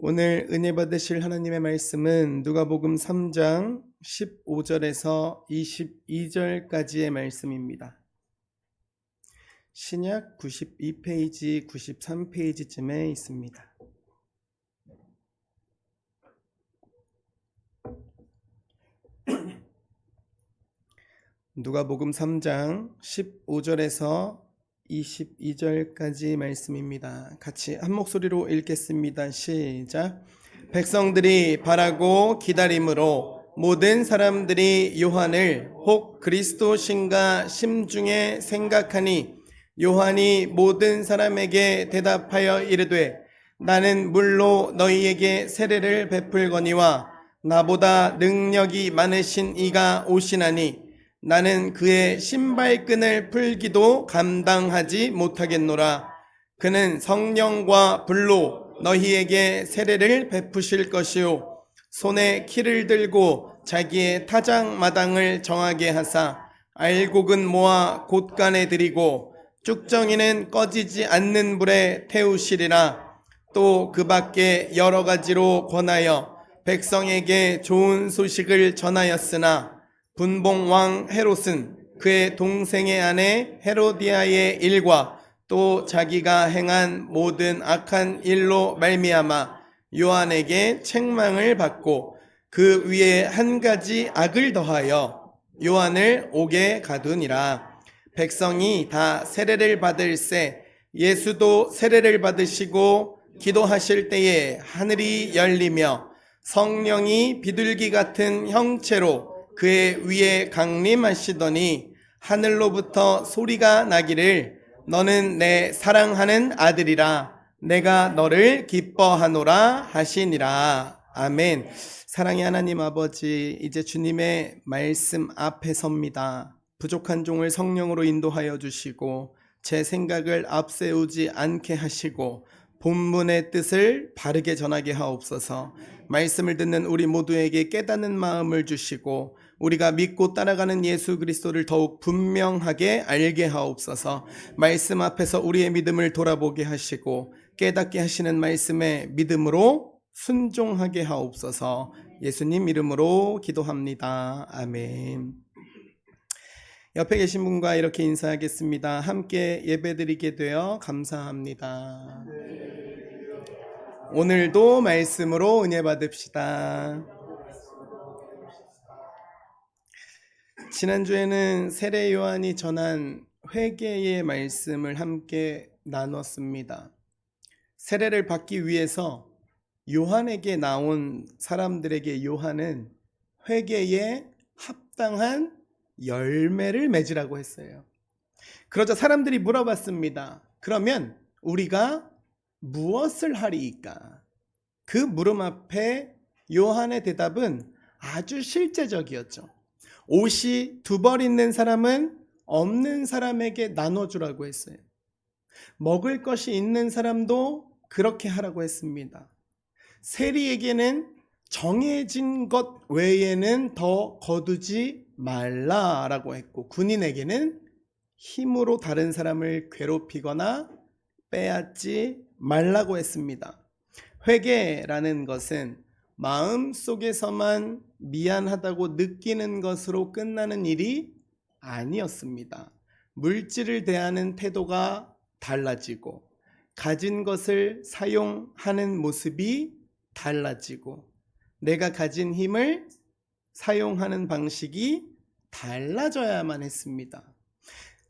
오늘 은혜 받으실 하나님의 말씀은 누가복음 3장 15절에서 22절까지의 말씀입니다. 신약 92페이지, 93페이지쯤에 있습니다. 누가복음 3장 15절에서 22절까지 말씀입니다. 같이 한 목소리로 읽겠습니다. 시작. 백성들이 바라고 기다림으로 모든 사람들이 요한을 혹 그리스도신가 심중에 생각하니 요한이 모든 사람에게 대답하여 이르되 나는 물로 너희에게 세례를 베풀거니와 나보다 능력이 많으신 이가 오시나니 나는 그의 신발끈을 풀기도 감당하지 못하겠노라. 그는 성령과 불로 너희에게 세례를 베푸실 것이요 손에 키를 들고 자기의 타작마당을 정하게 하사 알곡은 모아 곳간에 들이고 쭉정이는 꺼지지 않는 불에 태우시리라. 또 그 밖에 여러 가지로 권하여 백성에게 좋은 소식을 전하였으나 분봉왕 헤롯은 그의 동생의 아내 헤로디아의 일과 또 자기가 행한 모든 악한 일로 말미암아 요한에게 책망을 받고 그 위에 한 가지 악을 더하여 요한을 옥에 가두니라. 백성이 다 세례를 받을새 예수도 세례를 받으시고 기도하실 때에 하늘이 열리며 성령이 비둘기 같은 형체로 그의 위에 강림하시더니 하늘로부터 소리가 나기를 너는 내 사랑하는 아들이라 내가 너를 기뻐하노라 하시니라. 아멘. 사랑의 하나님 아버지, 이제 주님의 말씀 앞에 섭니다. 부족한 종을 성령으로 인도하여 주시고 제 생각을 앞세우지 않게 하시고 본문의 뜻을 바르게 전하게 하옵소서. 말씀을 듣는 우리 모두에게 깨닫는 마음을 주시고 우리가 믿고 따라가는 예수 그리스도를 더욱 분명하게 알게 하옵소서. 말씀 앞에서 우리의 믿음을 돌아보게 하시고 깨닫게 하시는 말씀에 믿음으로 순종하게 하옵소서. 예수님 이름으로 기도합니다. 아멘. 옆에 계신 분과 이렇게 인사하겠습니다. 함께 예배드리게 되어 감사합니다. 오늘도 말씀으로 은혜 받읍시다. 지난주에는 세례 요한이 전한 회개의 말씀을 함께 나눴습니다. 세례를 받기 위해서 요한에게 나온 사람들에게 요한은 회개에 합당한 열매를 맺으라고 했어요. 그러자 사람들이 물어봤습니다. 그러면 우리가 무엇을 하리이까? 그 물음 앞에 요한의 대답은 아주 실제적이었죠. 옷이 두 벌 있는 사람은 없는 사람에게 나눠주라고 했어요. 먹을 것이 있는 사람도 그렇게 하라고 했습니다. 세리에게는 정해진 것 외에는 더 거두지 말라라고 했고, 군인에게는 힘으로 다른 사람을 괴롭히거나 빼앗지 말라고 했습니다. 회개라는 것은 마음속에서만 미안하다고 느끼는 것으로 끝나는 일이 아니었습니다. 물질을 대하는 태도가 달라지고 가진 것을 사용하는 모습이 달라지고 내가 가진 힘을 사용하는 방식이 달라져야만 했습니다.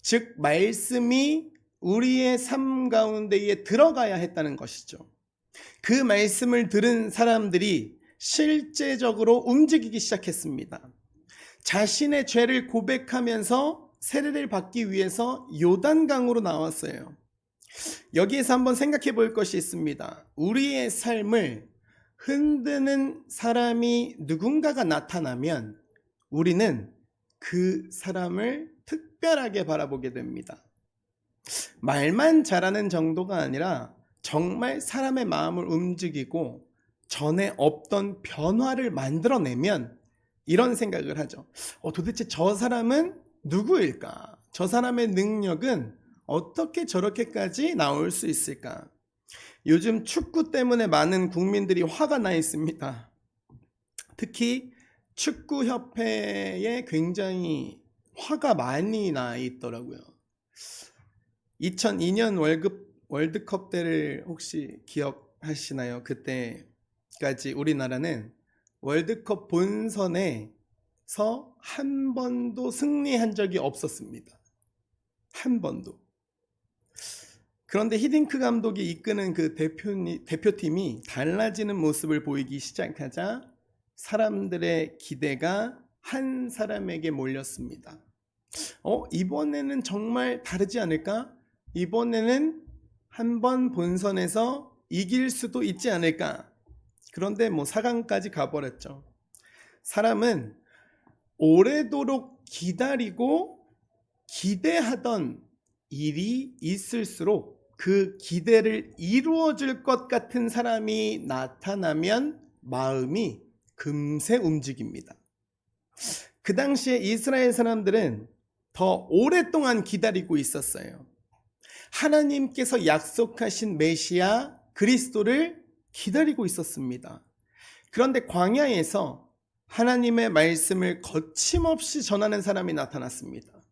즉 말씀이 우리의 삶 가운데에 들어가야 했다는 것이죠. 그 말씀을 들은 사람들이 실제적으로 움직이기 시작했습니다. 자신의 죄를 고백하면서 세례를 받기 위해서 요단강으로 나왔어요. 여기에서 한번 생각해 볼 것이 있습니다. 우리의 삶을 흔드는 사람이 누군가가 나타나면 우리는 그 사람을 특별하게 바라보게 됩니다. 말만 잘하는 정도가 아니라 정말 사람의 마음을 움직이고 전에 없던 변화를 만들어내면 이런 생각을 하죠. 도대체 저 사람은 누구일까? 저 사람의 능력은 어떻게 저렇게까지 나올 수 있을까? 요즘 축구 때문에 많은 국민들이 화가 나 있습니다. 특히 축구협회에 굉장히 화가 많이 나 있더라고요. 2002년 월드컵 때를 혹시 기억하시나요? 그때까지 우리나라는 월드컵 본선에서 한 번도 승리한 적이 없었습니다. 한 번도. 그런데 히딩크 감독이 이끄는 그 대표팀이 달라지는 모습을 보이기 시작하자 사람들의 기대가 한 사람에게 몰렸습니다. 이번에는 정말 다르지 않을까? 이번에는 한번 본선에서 이길 수도 있지 않을까? 그런데 4강까지 가버렸죠. 사람은 오래도록 기다리고 기대하던 일이 있을수록 그 기대를 이루어줄 것 같은 사람이 나타나면 마음이 금세 움직입니다. 그 당시에 이스라엘 사람들은 더 오랫동안 기다리고 있었어요. 하나님께서 약속하신 메시아 그리스도를 기다리고 있었습니다. 그런데 광야에서 하나님의 말씀을 거침없이 전하는 사람이 나타났습니다.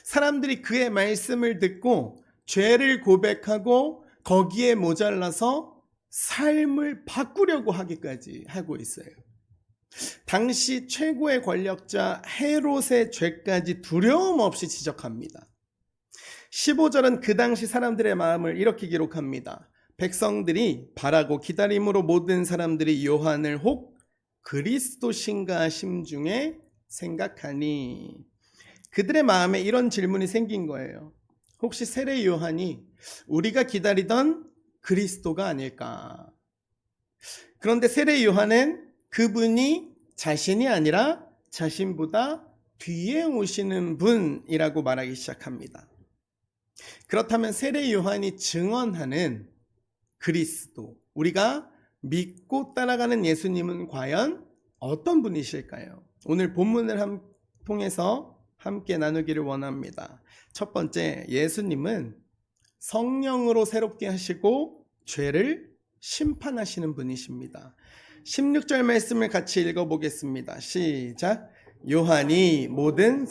사람들이 그의 말씀을 듣고 죄를 고백하고 거기에 모자라서 삶을 바꾸려고 하기까지 하고 있어요. 당시 최고의 권력자 헤롯의 죄까지 두려움 없이 지적합니다. 15절은 그 당시 사람들의 마음을 이렇게 기록합니다. 백성들이 바라고 기다림으로 모든 사람들이 요한을 혹 그리스도신가 심중에 생각하니, 그들의 마음에 이런 질문이 생긴 거예요. 혹시 세례 요한이 우리가 기다리던 그리스도가 아닐까? 그런데 세례 요한은 그분이 자신이 아니라 자신보다 뒤에 오시는 분이라고 말하기 시작합니다. 그렇다면 세례 요한이 증언하는 그리스도, 우리가 믿고 따라가는 예수님은 과연 어떤 분이실까요? 오늘 본문을 통해서 함께 나누기를 원합니다. 첫 번째, 예수님은 성령으로 새롭게 하시고 죄를 심판하시는 분이십니다. 16절 말씀을 같이 읽어보겠습니다. 시작. 요한이 모든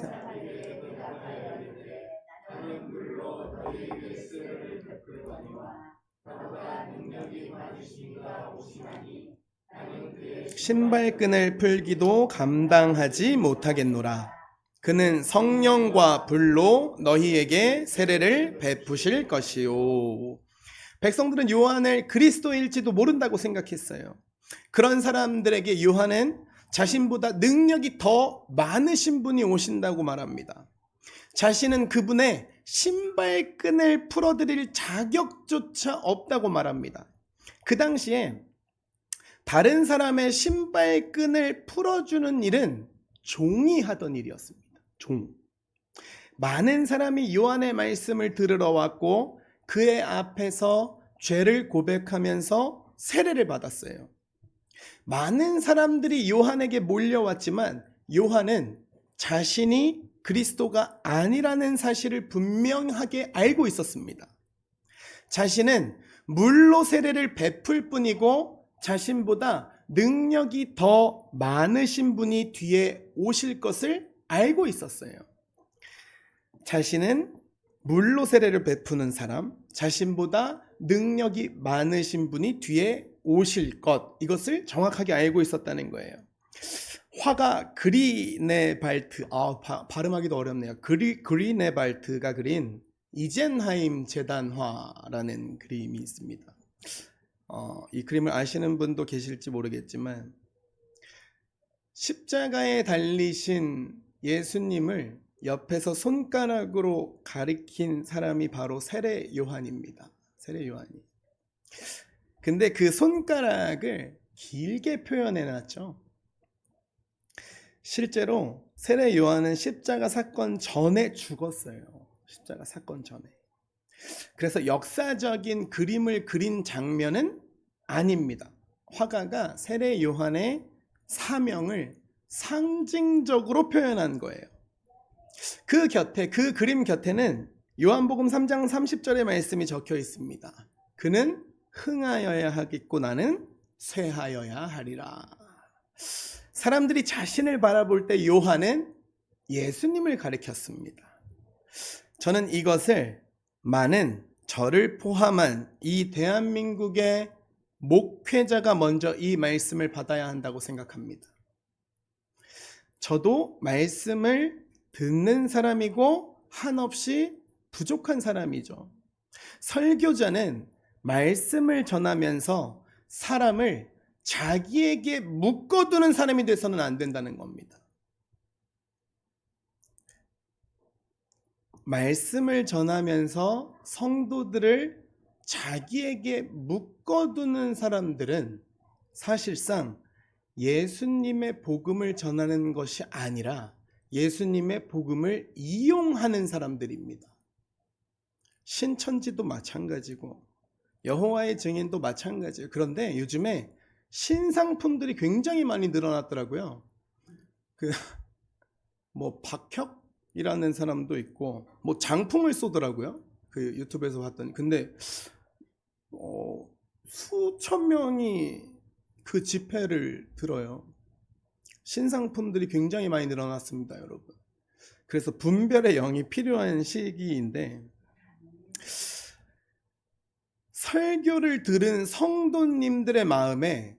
신발끈을 풀기도 감당하지 못하겠노라. 그는 성령과 불로 너희에게 세례를 베푸실 것이요. 백성들은 요한을 그리스도일지도 모른다고 생각했어요. 그런 사람들에게 요한은 자신보다 능력이 더 많으신 분이 오신다고 말합니다. 자신은 그분의 신발끈을 풀어드릴 자격조차 없다고 말합니다. 그 당시에 다른 사람의 신발끈을 풀어주는 일은 종이 하던 일이었습니다. 종. 많은 사람이 요한의 말씀을 들으러 왔고 그의 앞에서 죄를 고백하면서 세례를 받았어요. 많은 사람들이 요한에게 몰려왔지만 요한은 자신이 그리스도가 아니라는 사실을 분명하게 알고 있었습니다. 자신은 물로 세례를 베풀 뿐이고 자신보다 능력이 더 많으신 분이 뒤에 오실 것을 알고 있었어요. 자신은 물로 세례를 베푸는 사람, 자신보다 능력이 많으신 분이 뒤에 오실 것, 이것을 정확하게 알고 있었다는 거예요. 화가 그리네발트, 발음하기도 어렵네요. 그리네발트가 그린 이젠하임 재단화라는 그림이 있습니다. 이 그림을 아시는 분도 계실지 모르겠지만 십자가에 달리신 예수님을 옆에서 손가락으로 가리킨 사람이 바로 세례 요한입니다. 세례 요한이. 근데 그 손가락을 길게 표현해 놨죠. 실제로 세례 요한은 십자가 사건 전에 죽었어요. 십자가 사건 전에. 그래서 역사적인 그림을 그린 장면은 아닙니다. 화가가 세례 요한의 사명을 상징적으로 표현한 거예요. 그 그림 곁에는 요한복음 3장 30절의 말씀이 적혀 있습니다. 그는 흥하여야 하겠고 나는 쇠하여야 하리라. 사람들이 자신을 바라볼 때 요한은 예수님을 가리켰습니다. 저는 이것을 많은 저를 포함한 이 대한민국의 목회자가 먼저 이 말씀을 받아야 한다고 생각합니다. 저도 말씀을 듣는 사람이고 한없이 부족한 사람이죠. 설교자는 말씀을 전하면서 사람을 자기에게 묶어두는 사람이 돼서는 안 된다는 겁니다. 말씀을 전하면서 성도들을 자기에게 묶어두는 사람들은 사실상 예수님의 복음을 전하는 것이 아니라 예수님의 복음을 이용하는 사람들입니다. 신천지도 마찬가지고 여호와의 증인도 마찬가지예요. 그런데 요즘에 신상품들이 굉장히 많이 늘어났더라고요. 박혁이라는 사람도 있고 장풍을 쏘더라고요. 그 유튜브에서 봤더니. 근데 수천 명이 그 집회를 들어요. 신상품들이 굉장히 많이 늘어났습니다, 여러분. 그래서 분별의 영이 필요한 시기인데 설교를 들은 성도님들의 마음에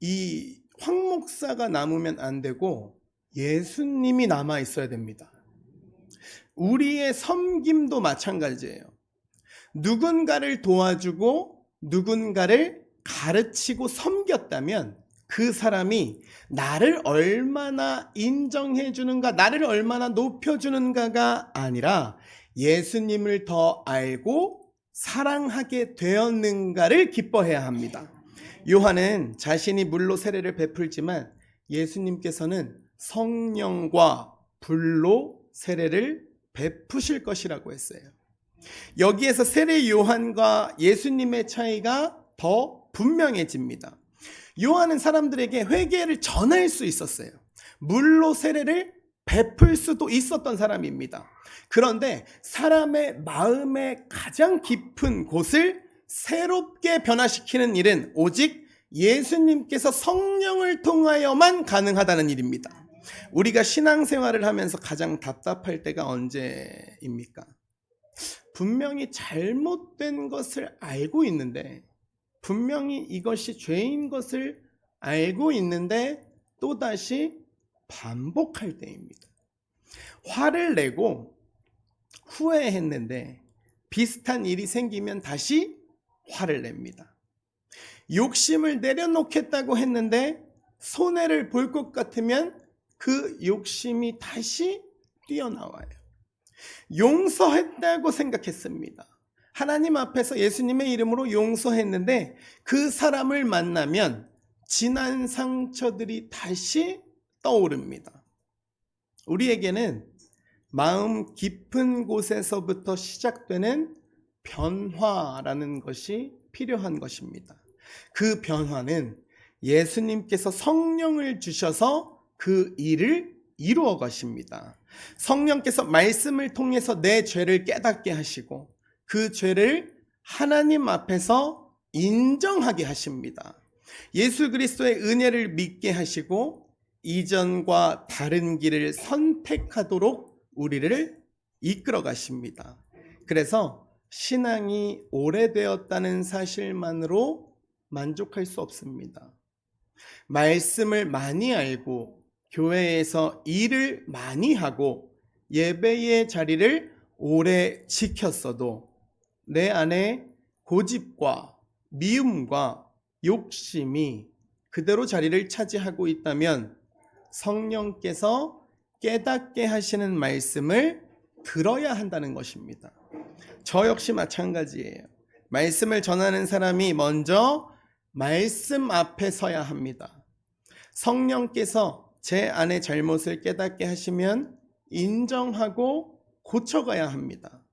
이 황 목사가 남으면 안 되고 예수님이 남아 있어야 됩니다. 우리의 섬김도 마찬가지예요. 누군가를 도와주고 누군가를 가르치고 섬겼다면 그 사람이 나를 얼마나 인정해 주는가, 나를 얼마나 높여주는가가 아니라 예수님을 더 알고 사랑하게 되었는가를 기뻐해야 합니다. 요한은 자신이 물로 세례를 베풀지만 예수님께서는 성령과 불로 세례를 베푸실 것이라고 했어요. 여기에서 세례 요한과 예수님의 차이가 더 분명해집니다. 요한은 사람들에게 회개를 전할 수 있었어요. 물로 세례를 베풀 수도 있었던 사람입니다. 그런데 사람의 마음의 가장 깊은 곳을 새롭게 변화시키는 일은 오직 예수님께서 성령을 통하여만 가능하다는 일입니다. 우리가 신앙생활을 하면서 가장 답답할 때가 언제입니까? 분명히 잘못된 것을 알고 있는데, 분명히 이것이 죄인 것을 알고 있는데 또다시 반복할 때입니다. 화를 내고 후회했는데 비슷한 일이 생기면 다시 화를 냅니다. 욕심을 내려놓겠다고 했는데 손해를 볼 것 같으면 그 욕심이 다시 뛰어나와요. 용서했다고 생각했습니다. 하나님 앞에서 예수님의 이름으로 용서했는데 그 사람을 만나면 지난 상처들이 다시 떠오릅니다. 우리에게는 마음 깊은 곳에서부터 시작되는 변화라는 것이 필요한 것입니다. 그 변화는 예수님께서 성령을 주셔서 그 일을 이루어 가십니다. 성령께서 말씀을 통해서 내 죄를 깨닫게 하시고 그 죄를 하나님 앞에서 인정하게 하십니다. 예수 그리스도의 은혜를 믿게 하시고 이전과 다른 길을 선택하도록 우리를 이끌어 가십니다. 그래서 신앙이 오래되었다는 사실만으로 만족할 수 없습니다. 말씀을 많이 알고 교회에서 일을 많이 하고 예배의 자리를 오래 지켰어도 내 안에 고집과 미움과 욕심이 그대로 자리를 차지하고 있다면 성령께서 깨닫게 하시는 말씀을 들어야 한다는 것입니다. 저 역시 마찬가지예요. 말씀을 전하는 사람이 먼저 말씀 앞에 서야 합니다. 성령께서 제 안의 잘못을 깨닫게 하시면 인정하고 고쳐가야 합니다.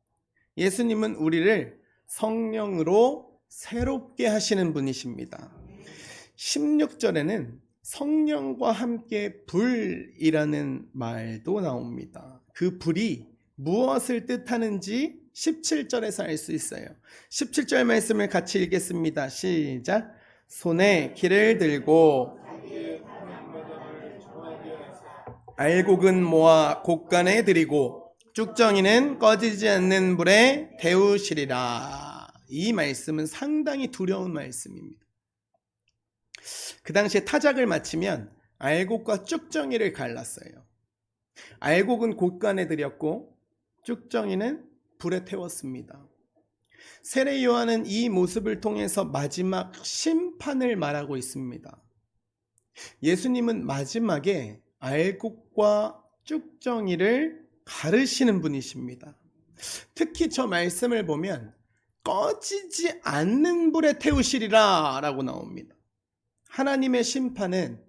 예수님은 우리를 성령으로 새롭게 하시는 분이십니다. 16절에는 성령과 함께 불이라는 말도 나옵니다. 그 불이 무엇을 뜻하는지 17절에서 알 수 있어요. 17절 말씀을 같이 읽겠습니다. 시작. 손에 기를 들고 알곡은 모아 곡간에 드리고 쭉정이는 꺼지지 않는 불에 데우시리라. 이 말씀은 상당히 두려운 말씀입니다. 그 당시에 타작을 마치면 알곡과 쭉정이를 갈랐어요. 알곡은 곡간에 드렸고 쭉정이는 불에 태웠습니다. 세례 요한은 이 모습을 통해서 마지막 심판을 말하고 있습니다. 예수님은 마지막에 알곡과 쭉정이를 가르시는 분이십니다. 특히 저 말씀을 보면 꺼지지 않는 불에 태우시리라 라고 나옵니다. 하나님의 심판은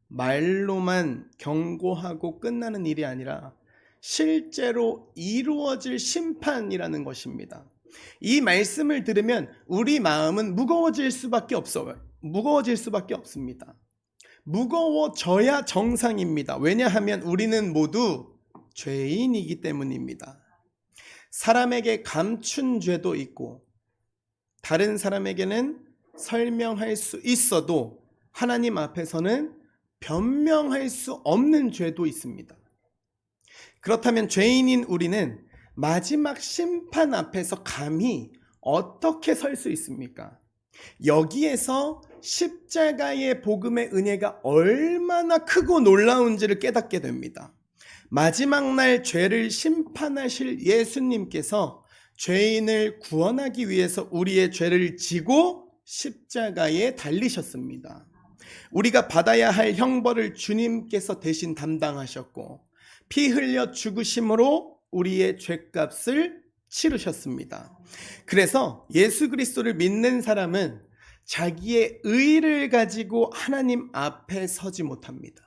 말로만 경고하고 끝나는 일이 아니라 실제로 이루어질 심판이라는 것입니다. 이 말씀을 들으면 우리 마음은 무거워질 수밖에 없습니다. 무거워져야 정상입니다. 왜냐하면 우리는 모두 죄인이기 때문입니다. 사람에게 감춘 죄도 있고 다른 사람에게는 설명할 수 있어도 하나님 앞에서는 변명할 수 없는 죄도 있습니다. 그렇다면 죄인인 우리는 마지막 심판 앞에서 감히 어떻게 설 수 있습니까? 여기에서 십자가의 복음의 은혜가 얼마나 크고 놀라운지를 깨닫게 됩니다. 마지막 날 죄를 심판하실 예수님께서 죄인을 구원하기 위해서 우리의 죄를 지고 십자가에 달리셨습니다. 우리가 받아야 할 형벌을 주님께서 대신 담당하셨고 피 흘려 죽으심으로 우리의 죄값을 치르셨습니다. 그래서 예수 그리스도를 믿는 사람은 자기의 의를 가지고 하나님 앞에 서지 못합니다.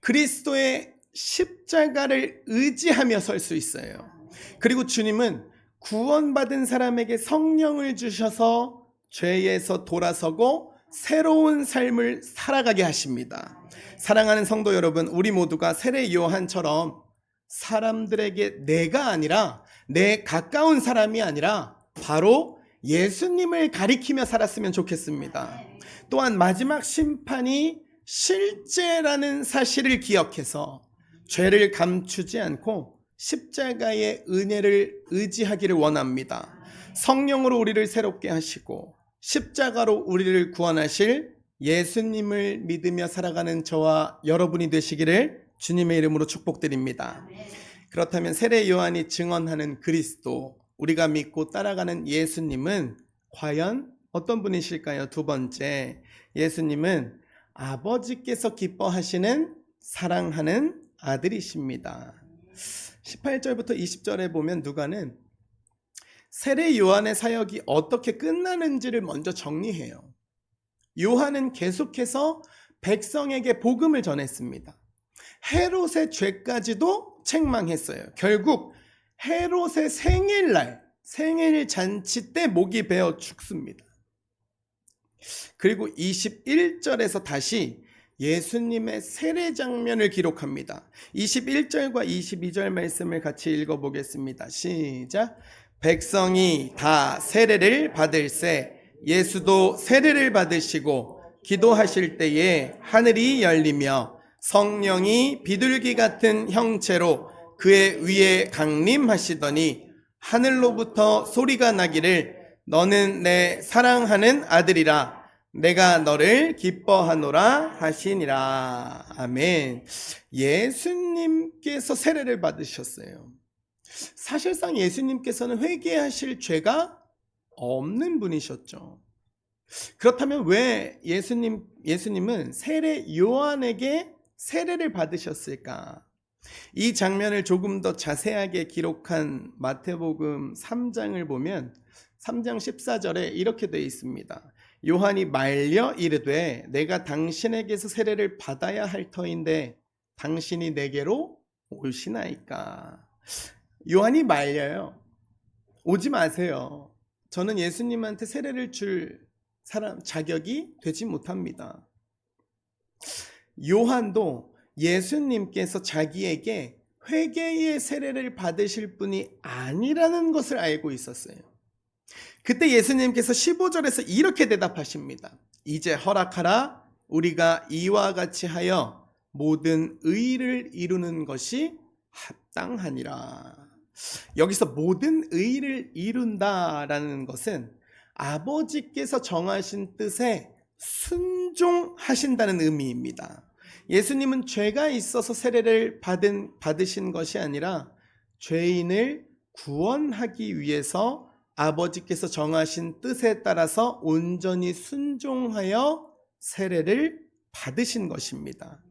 그리스도의 십자가를 의지하며 설 수 있어요. 그리고 주님은 구원받은 사람에게 성령을 주셔서 죄에서 돌아서고 새로운 삶을 살아가게 하십니다. 사랑하는 성도 여러분, 우리 모두가 세례 요한처럼 사람들에게 내가 아니라 내 가까운 사람이 아니라 바로 예수님을 가리키며 살았으면 좋겠습니다. 또한 마지막 심판이 실제라는 사실을 기억해서 죄를 감추지 않고 십자가의 은혜를 의지하기를 원합니다. 성령으로 우리를 새롭게 하시고 십자가로 우리를 구원하실 예수님을 믿으며 살아가는 저와 여러분이 되시기를 주님의 이름으로 축복드립니다. 그렇다면 세례 요한이 증언하는 그리스도, 우리가 믿고 따라가는 예수님은 과연 어떤 분이실까요? 두 번째, 예수님은 아버지께서 기뻐하시는 사랑하는 아들이십니다. 18절부터 20절에 보면 누가는 세례 요한의 사역이 어떻게 끝나는지를 먼저 정리해요. 요한은 계속해서 백성에게 복음을 전했습니다. 헤롯의 죄까지도 책망했어요. 결국 헤롯의 생일날, 생일 잔치 때 목이 베어 죽습니다. 그리고 21절에서 다시 예수님의 세례 장면을 기록합니다. 21절과 22절 말씀을 같이 읽어보겠습니다. 시작. 백성이 다 세례를 받을새 예수도 세례를 받으시고 기도하실 때에 하늘이 열리며 성령이 비둘기 같은 형체로 그의 위에 강림하시더니 하늘로부터 소리가 나기를 너는 내 사랑하는 아들이라 내가 너를 기뻐하노라 하시니라. 아멘. 예수님께서 세례를 받으셨어요. 사실상 예수님께서는 회개하실 죄가 없는 분이셨죠. 그렇다면 왜 예수님은 세례 요한에게 세례를 받으셨을까? 이 장면을 조금 더 자세하게 기록한 마태복음 3장을 보면 3장 14절에 이렇게 되어 있습니다. 요한이 말려 이르되 내가 당신에게서 세례를 받아야 할 터인데 당신이 내게로 오시나이까. 요한이 말려요. 오지 마세요. 저는 예수님한테 세례를 줄 사람 자격이 되지 못합니다. 요한도 예수님께서 자기에게 회개의 세례를 받으실 분이 아니라는 것을 알고 있었어요. 그때 예수님께서 15절에서 이렇게 대답하십니다. 이제 허락하라. 우리가 이와 같이 하여 모든 의를 이루는 것이 합당하니라. 여기서 모든 의를 이룬다라는 것은 아버지께서 정하신 뜻에 순종하신다는 의미입니다. 예수님은 죄가 있어서 세례를 받으신 것이 아니라 죄인을 구원하기 위해서 아버지께서 정하신 뜻에 따라서 온전히 순종하여 세례를 받으신 것입니다.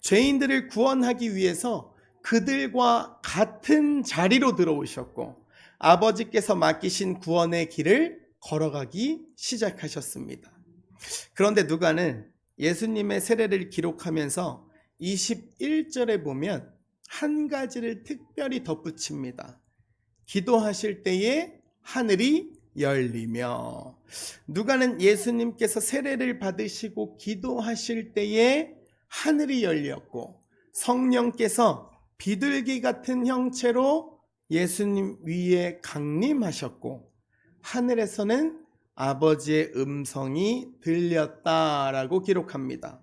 죄인들을 구원하기 위해서 그들과 같은 자리로 들어오셨고 아버지께서 맡기신 구원의 길을 걸어가기 시작하셨습니다. 그런데 누가는 예수님의 세례를 기록하면서 21절에 보면 한 가지를 특별히 덧붙입니다. 기도하실 때에 하늘이 열리며, 누가는 예수님께서 세례를 받으시고 기도하실 때에 하늘이 열렸고 성령께서 비둘기 같은 형체로 예수님 위에 강림하셨고 하늘에서는 아버지의 음성이 들렸다라고 기록합니다.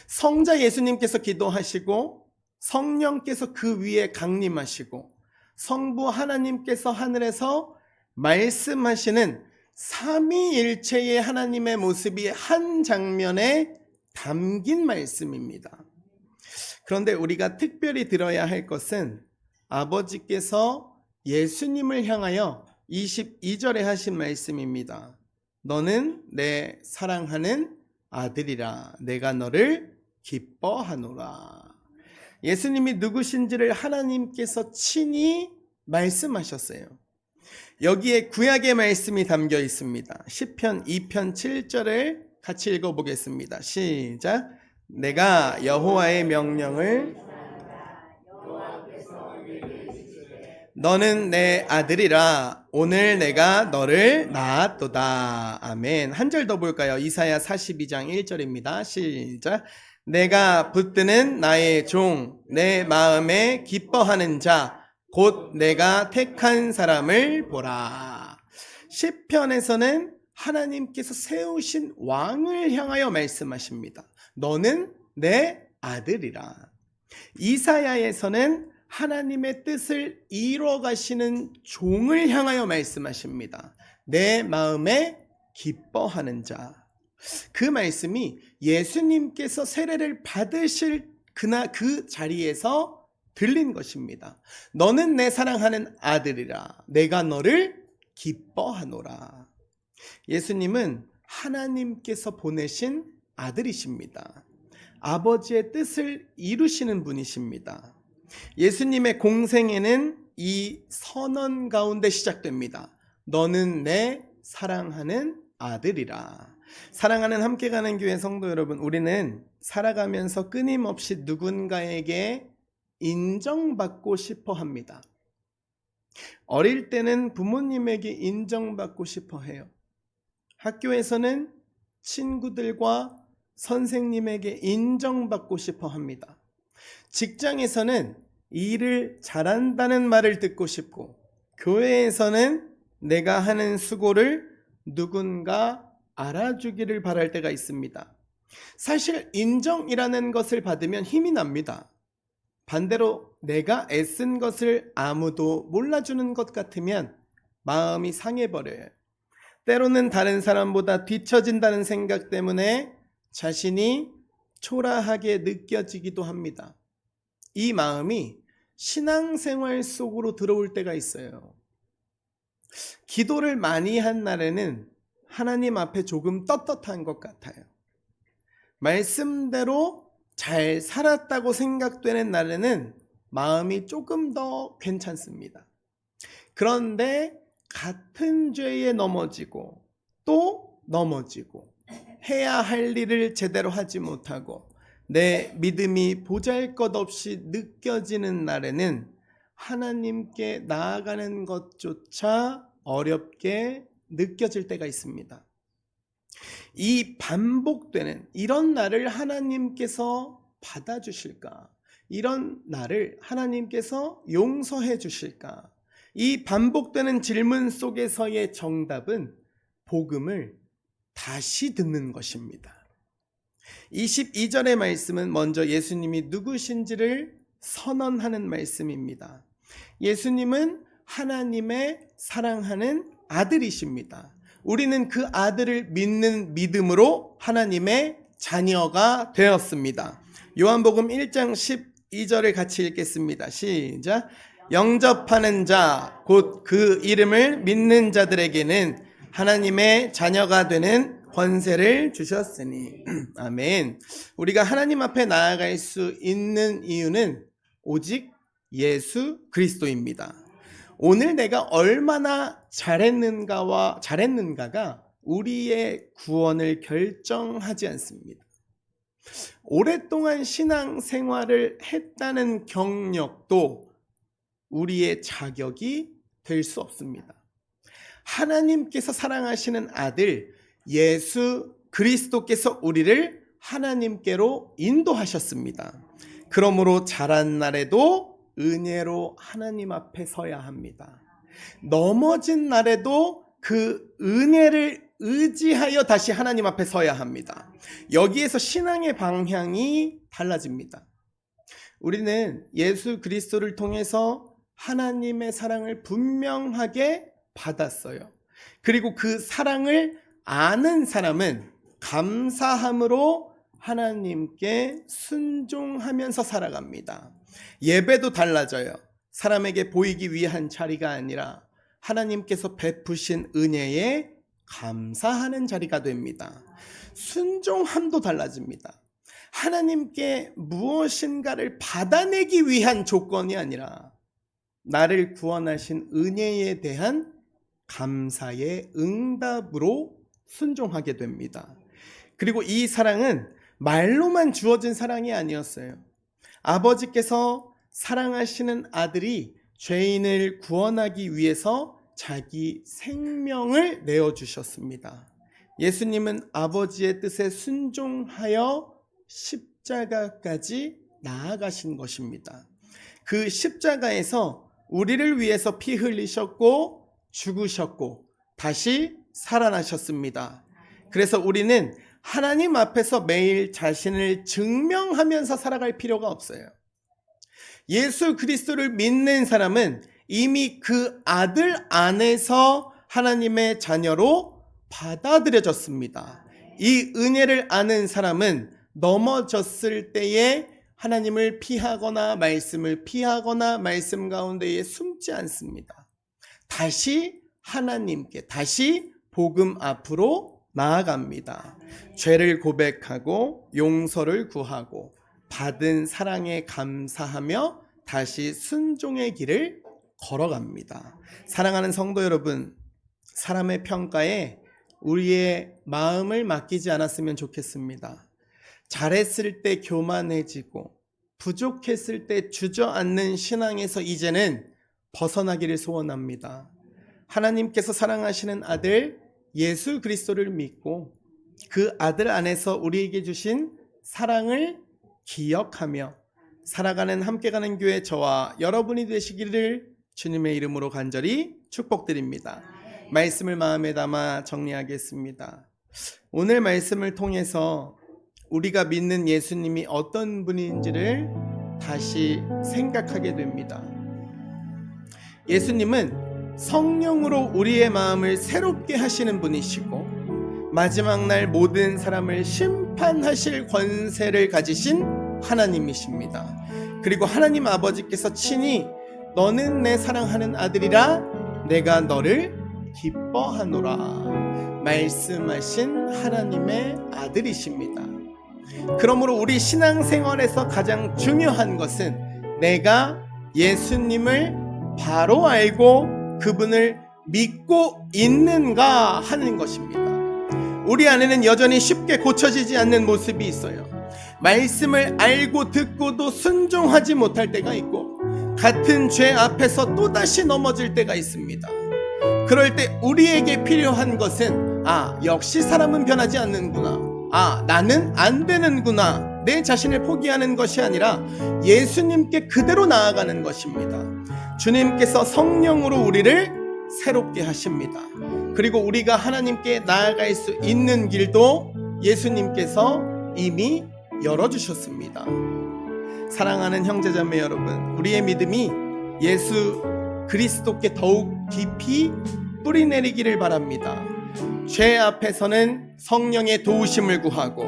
성자 예수님께서 기도하시고 성령께서 그 위에 강림하시고 성부 하나님께서 하늘에서 말씀하시는 삼위일체의 하나님의 모습이 한 장면에 담긴 말씀입니다. 그런데 우리가 특별히 들어야 할 것은 아버지께서 예수님을 향하여 22절에 하신 말씀입니다. 너는 내 사랑하는 아들이라. 내가 너를 기뻐하노라. 예수님이 누구신지를 하나님께서 친히 말씀하셨어요. 여기에 구약의 말씀이 담겨 있습니다. 시편 2편 7절을 같이 읽어보겠습니다. 시작. 내가 여호와의 명령을 너는 내 아들이라. 오늘 내가 너를 낳았도다. 아멘. 한 절 더 볼까요? 이사야 42장 1절입니다. 시작. 내가 붙드는 나의 종, 내 마음에 기뻐하는 자, 곧 내가 택한 사람을 보라. 시편에서는 하나님께서 세우신 왕을 향하여 말씀하십니다. 너는 내 아들이라. 이사야에서는 하나님의 뜻을 이뤄가시는 종을 향하여 말씀하십니다. 내 마음에 기뻐하는 자. 그 말씀이 예수님께서 세례를 받으실 그 자리에서 들린 것입니다. 너는 내 사랑하는 아들이라. 내가 너를 기뻐하노라. 예수님은 하나님께서 보내신 아들이십니다. 아버지의 뜻을 이루시는 분이십니다. 예수님의 공생애는 이 선언 가운데 시작됩니다. 너는 내 사랑하는 아들이라. 사랑하는 함께 가는 교회 성도 여러분, 우리는 살아가면서 끊임없이 누군가에게 인정받고 싶어 합니다. 어릴 때는 부모님에게 인정받고 싶어 해요. 학교에서는 친구들과 선생님에게 인정받고 싶어 합니다. 직장에서는 일을 잘한다는 말을 듣고 싶고, 교회에서는 내가 하는 수고를 누군가 알아주기를 바랄 때가 있습니다. 사실 인정이라는 것을 받으면 힘이 납니다. 반대로 내가 애쓴 것을 아무도 몰라주는 것 같으면 마음이 상해버려요. 때로는 다른 사람보다 뒤처진다는 생각 때문에 자신이 초라하게 느껴지기도 합니다. 이 마음이 신앙생활 속으로 들어올 때가 있어요. 기도를 많이 한 날에는 하나님 앞에 조금 떳떳한 것 같아요. 말씀대로 잘 살았다고 생각되는 날에는 마음이 조금 더 괜찮습니다. 그런데 같은 죄에 넘어지고 또 넘어지고 해야 할 일을 제대로 하지 못하고 내 믿음이 보잘것없이 느껴지는 날에는 하나님께 나아가는 것조차 어렵게 느껴질 때가 있습니다. 이 반복되는 이런 날을 하나님께서 받아주실까? 이런 나를 하나님께서 용서해 주실까? 이 반복되는 질문 속에서의 정답은 복음을 다시 듣는 것입니다. 22절의 말씀은 먼저 예수님이 누구신지를 선언하는 말씀입니다. 예수님은 하나님의 사랑하는 아들이십니다. 우리는 그 아들을 믿는 믿음으로 하나님의 자녀가 되었습니다. 요한복음 1장 12절을 같이 읽겠습니다. 시작. 영접하는 자, 곧 그 이름을 믿는 자들에게는 하나님의 자녀가 되는 권세를 주셨으니. 아멘. 우리가 하나님 앞에 나아갈 수 있는 이유는 오직 예수 그리스도입니다. 오늘 내가 얼마나 잘했는가가 우리의 구원을 결정하지 않습니다. 오랫동안 신앙생활을 했다는 경력도 우리의 자격이 될 수 없습니다. 하나님께서 사랑하시는 아들 예수 그리스도께서 우리를 하나님께로 인도하셨습니다. 그러므로 자란 날에도 은혜로 하나님 앞에 서야 합니다. 넘어진 날에도 그 은혜를 의지하여 다시 하나님 앞에 서야 합니다. 여기에서 신앙의 방향이 달라집니다. 우리는 예수 그리스도를 통해서 하나님의 사랑을 분명하게 받았어요. 그리고 그 사랑을 아는 사람은 감사함으로 하나님께 순종하면서 살아갑니다. 예배도 달라져요. 사람에게 보이기 위한 자리가 아니라 하나님께서 베푸신 은혜에 감사하는 자리가 됩니다. 순종함도 달라집니다. 하나님께 무엇인가를 받아내기 위한 조건이 아니라 나를 구원하신 은혜에 대한 감사의 응답으로 순종하게 됩니다. 그리고 이 사랑은 말로만 주어진 사랑이 아니었어요. 아버지께서 사랑하시는 아들이 죄인을 구원하기 위해서 자기 생명을 내어주셨습니다. 예수님은 아버지의 뜻에 순종하여 십자가까지 나아가신 것입니다. 그 십자가에서 우리를 위해서 피 흘리셨고 죽으셨고 다시 살아나셨습니다. 그래서 우리는 하나님 앞에서 매일 자신을 증명하면서 살아갈 필요가 없어요. 예수 그리스도를 믿는 사람은 이미 그 아들 안에서 하나님의 자녀로 받아들여졌습니다. 이 은혜를 아는 사람은 넘어졌을 때에 하나님을 피하거나 말씀을 피하거나 말씀 가운데에 숨지 않습니다. 다시 하나님께, 다시 복음 앞으로 나아갑니다. 죄를 고백하고 용서를 구하고 받은 사랑에 감사하며 다시 순종의 길을 걸어갑니다. 사랑하는 성도 여러분, 사람의 평가에 우리의 마음을 맡기지 않았으면 좋겠습니다. 잘했을 때 교만해지고 부족했을 때 주저앉는 신앙에서 이제는 벗어나기를 소원합니다. 하나님께서 사랑하시는 아들 예수 그리스도를 믿고 그 아들 안에서 우리에게 주신 사랑을 기억하며 살아가는 함께 가는 교회 저와 여러분이 되시기를 주님의 이름으로 간절히 축복드립니다. 말씀을 마음에 담아 정리하겠습니다. 오늘 말씀을 통해서 우리가 믿는 예수님이 어떤 분인지를 다시 생각하게 됩니다. 예수님은 성령으로 우리의 마음을 새롭게 하시는 분이시고 마지막 날 모든 사람을 심판하실 권세를 가지신 하나님이십니다. 그리고 하나님 아버지께서 친히 너는 내 사랑하는 아들이라 내가 너를 기뻐하노라 말씀하신 하나님의 아들이십니다. 그러므로 우리 신앙생활에서 가장 중요한 것은 내가 예수님을 바로 알고 그분을 믿고 있는가 하는 것입니다. 우리 안에는 여전히 쉽게 고쳐지지 않는 모습이 있어요. 말씀을 알고 듣고도 순종하지 못할 때가 있고 같은 죄 앞에서 또다시 넘어질 때가 있습니다. 그럴 때 우리에게 필요한 것은 역시 사람은 변하지 않는구나. 나는 안 되는구나. 내 자신을 포기하는 것이 아니라 예수님께 그대로 나아가는 것입니다. 주님께서 성령으로 우리를 새롭게 하십니다. 그리고 우리가 하나님께 나아갈 수 있는 길도 예수님께서 이미 열어주셨습니다. 사랑하는 형제자매 여러분, 우리의 믿음이 예수 그리스도께 더욱 깊이 뿌리내리기를 바랍니다. 죄 앞에서는 성령의 도우심을 구하고,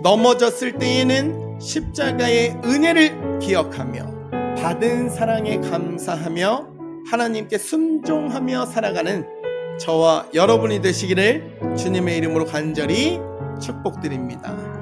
넘어졌을 때에는 십자가의 은혜를 기억하며 받은 사랑에 감사하며 하나님께 순종하며 살아가는 저와 여러분이 되시기를 주님의 이름으로 간절히 축복드립니다.